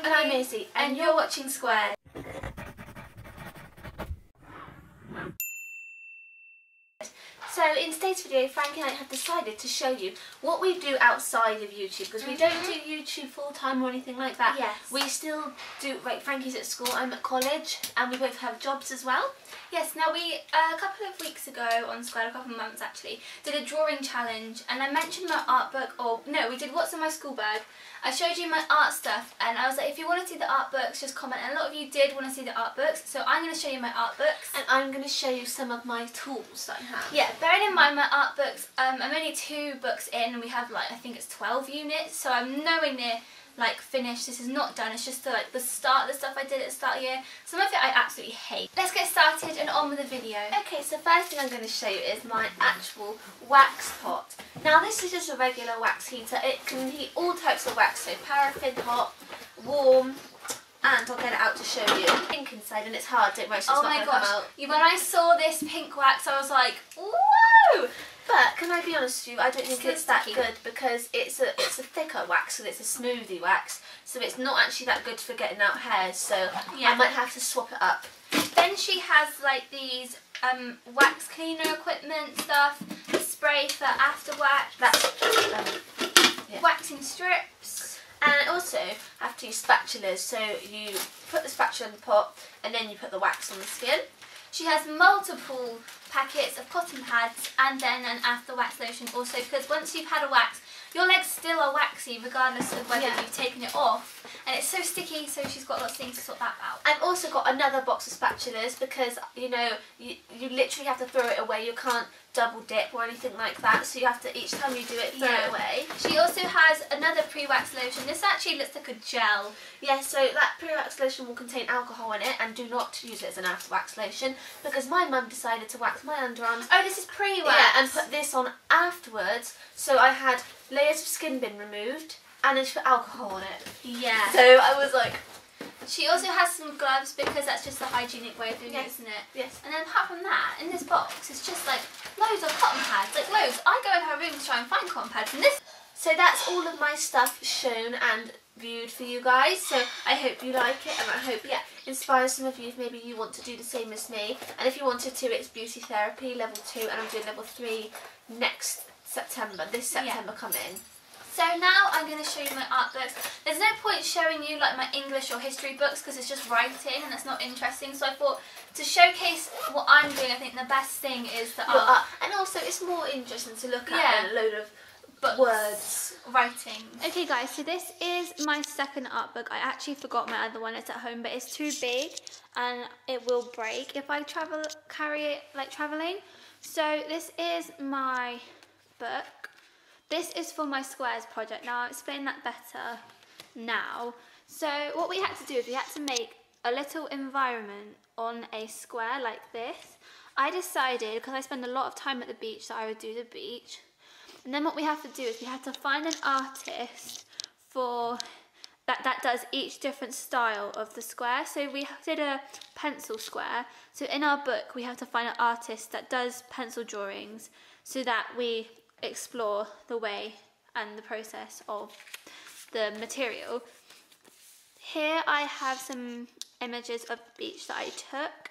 Frankie. And I'm Izzy, and you're watching Square. So in today's video, Frankie and I have decided to show you what we do outside of YouTube, because we don't do YouTube full time or anything like that. Yes. We still do, like Frankie's at school, I'm at college, and we both have jobs as well. Yes, now we, a couple of weeks ago on Square, a couple of months actually, did a drawing challenge, and I mentioned my art book, or no, we did what's in my school bag. I showed you my art stuff, and I was like, if you want to see the art books, just comment. And a lot of you did want to see the art books, so I'm going to show you my art books. And I'm going to show you some of my tools that I have. Yeah, bearing in mind my art books, I'm only 2 books in, and we have like, I think it's 12 units, so I'm nowhere near like finished. This is not done, it's just the start of the stuff I did at the start of the year. Some of it I absolutely hate. Let's get started and on with the video. Okay, so first thing I'm going to show you is my actual wax pot. Now this is just a regular wax heater. It can heat all types of wax, so paraffin, hot, warm, and I'll get it out to show you. Pink inside, and it's hard, don't worry, so it's not going to come out. When I saw this pink wax, I was like, whoa! But can I be honest with you, I don't think it's that sticky. good, because it's a thicker wax, and it's a smoothie wax, so it's not actually that good for getting out hairs, so yeah. I might have to swap it up. Then she has like these wax cleaner equipment stuff, spray for after wax, waxing strips. And I also have to use spatulas, so you put the spatula in the pot and then you put the wax on the skin. She has multiple packets of cotton pads and then an after wax lotion also, because once you've had a wax, your legs still are waxy regardless of whether you've taken it off, and it's so sticky, so she's got lots of things to sort that out. I've also got another box of spatulas, because you know you literally have to throw it away. You can't double dip or anything like that, so you have to, each time you do it, throw it away. She also has another pre-wax lotion. This actually looks like a gel. Yeah, so that pre-wax lotion will contain alcohol in it, and do not use it as an after-wax lotion, because my mum decided to wax my underarms. Oh, this is pre-wax. Yeah, and put this on afterwards, so I had layers of skin being removed, and then she put alcohol on it. Yeah. So I was like... She also has some gloves, because that's just the hygienic way of doing it, isn't it? Yes. And then apart from that, in this box, it's just like loads of cotton pads, like loads. I go in her room to try and find cotton pads, and this... So that's all of my stuff shown and viewed for you guys, so I hope you like it, and I hope inspires some of you if maybe you want to do the same as me. And if you wanted to, it's beauty therapy level 2, and I'm doing level 3 next September, this September coming. So now I'm going to show you my art books. There's no point showing you like my English or history books, because it's just writing and it's not interesting. So I thought to showcase what I'm doing, I think the best thing is the art. And also it's more interesting to look at than a load of words. Writing. Okay guys, so this is my second art book. I actually forgot my other one, it's at home, but it's too big and it will break if I carry it like travelling. So this is my book. This is for my squares project. Now I'll explain that better now. So what we had to do is we had to make a little environment on a square like this. I decided, because I spend a lot of time at the beach, that I would do the beach. And then what we have to do is we have to find an artist for that does each different style of the square. So we did a pencil square. So in our book we have to find an artist that does pencil drawings, so that we explore the way and the process of the material. Here I have some images of the beach that I took,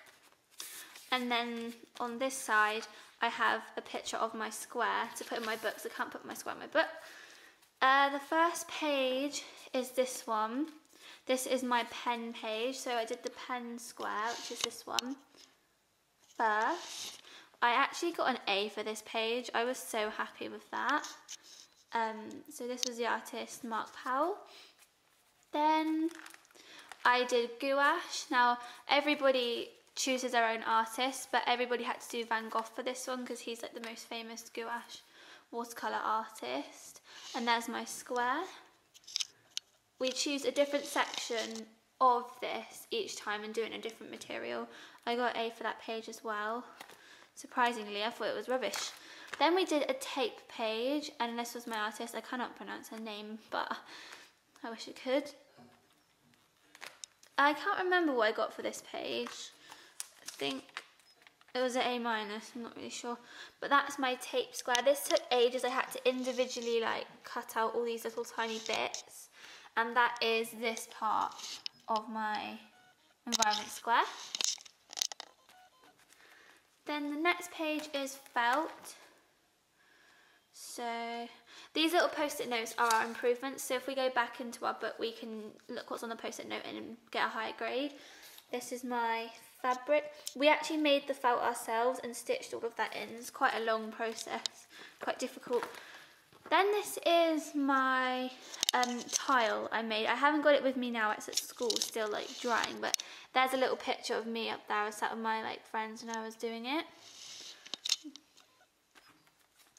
and then on this side I have a picture of my square to put in my book, so I can't put my square in my book. The first page is this one. This is my pen page, so I did the pen square, which is this one first. I actually got an A for this page. I was so happy with that. So this was the artist Mark Powell. Then I did gouache. Now everybody chooses their own artist, but everybody had to do Van Gogh for this one, because he's like the most famous gouache watercolour artist. And there's my square. We choose a different section of this each time and do it in a different material. I got an A for that page as well. Surprisingly, I thought it was rubbish. Then we did a tape page, and this was my artist. I cannot pronounce her name, but I wish I could. I can't remember what I got for this page. I think it was an A-, I'm not really sure. But that's my tape square. This took ages. I had to individually like cut out all these little tiny bits. and that is this part of my environment square. Then the next page is felt. So these little post-it notes are our improvements. So if we go back into our book, we can look what's on the post-it note and get a higher grade. This is my fabric. We actually made the felt ourselves and stitched all of that in. It's quite a long process, quite difficult. Then this is my tile I made. I haven't got it with me now, it's at school still like drying, but there's a little picture of me up there. I was sat with my friends when I was doing it.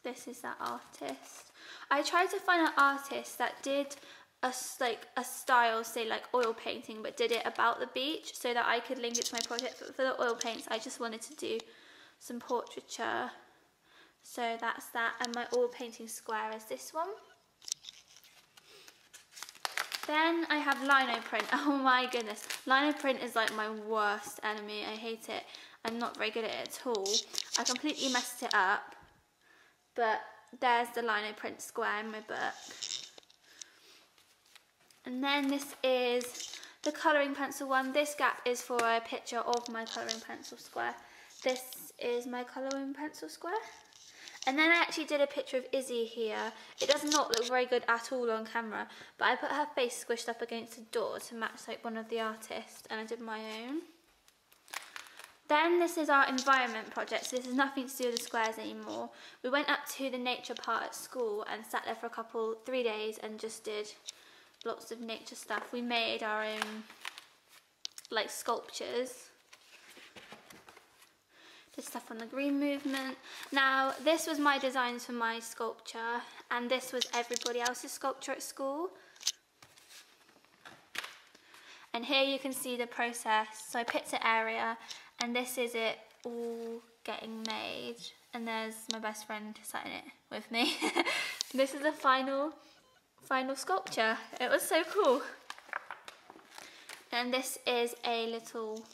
This is that artist. I tried to find an artist that did a style, say like oil painting, but did it about the beach so that I could link it to my project. But for the oil paints, I just wanted to do some portraiture. So that's that, and my oil painting square is this one. Then I have lino print. Oh my goodness, lino print is like my worst enemy. I hate it. I'm not very good at it at all. I completely messed it up, but there's the lino print square in my book. And then this is the colouring pencil one. This gap is for a picture of my colouring pencil square. This is my colouring pencil square. And then I actually did a picture of Izzy here. It does not look very good at all on camera, but I put her face squished up against a door to match like one of the artists, and I did my own. Then this is our environment project, so this has nothing to do with the squares anymore. We went up to the nature part at school and sat there for 3 days and just did lots of nature stuff. We made our own like sculptures. Did stuff on the green movement. Now this was my designs for my sculpture, and this was everybody else's sculpture at school. And here you can see the process. So I picked an area, and this is it all getting made. And there's my best friend sat in it with me. This is the final sculpture. It was so cool. And this is a little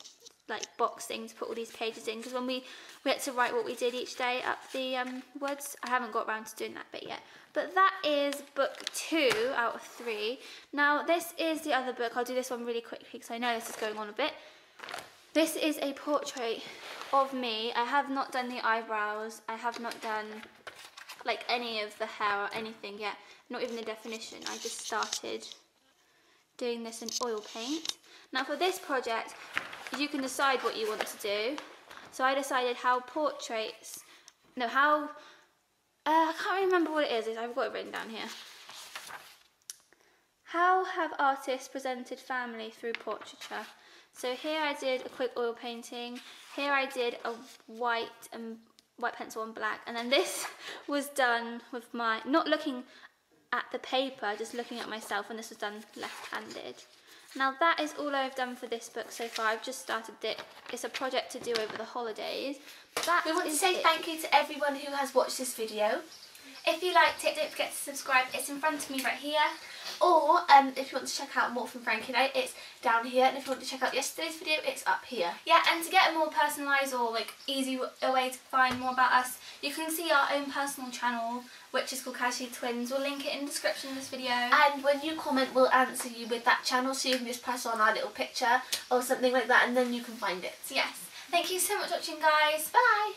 like box thing to put all these pages in, because when we had to write what we did each day up the woods. I haven't got around to doing that bit yet. But that is book 2 out of 3. Now this is the other book. I'll do this one really quickly because I know this is going on a bit. This is a portrait of me. I have not done the eyebrows. I have not done like any of the hair or anything yet. Not even the definition. I just started doing this in oil paint. Now for this project, you can decide what you want to do. So I decided I can't remember what it is. I've got it written down here. How have artists presented family through portraiture? So here I did a quick oil painting. Here I did a white pencil and black. And then this was done with my, not looking at the paper, just looking at myself, and this was done left-handed. Now that is all I've done for this book so far. I've just started it. It's a project to do over the holidays. We want to say thank you to everyone who has watched this video. If you liked it, don't forget to subscribe. It's in front of me right here. Or if you want to check out more from Frankie and I, it's down here. And if you want to check out yesterday's video, it's up here. Yeah, and to get a more personalised or like easy way to find more about us, you can see our own personal channel, which is called Casually Twins. We'll link it in the description of this video. And when you comment, we'll answer you with that channel, so you can just press on our little picture or something like that, and then you can find it. Yes. Thank you so much for watching, guys. Bye.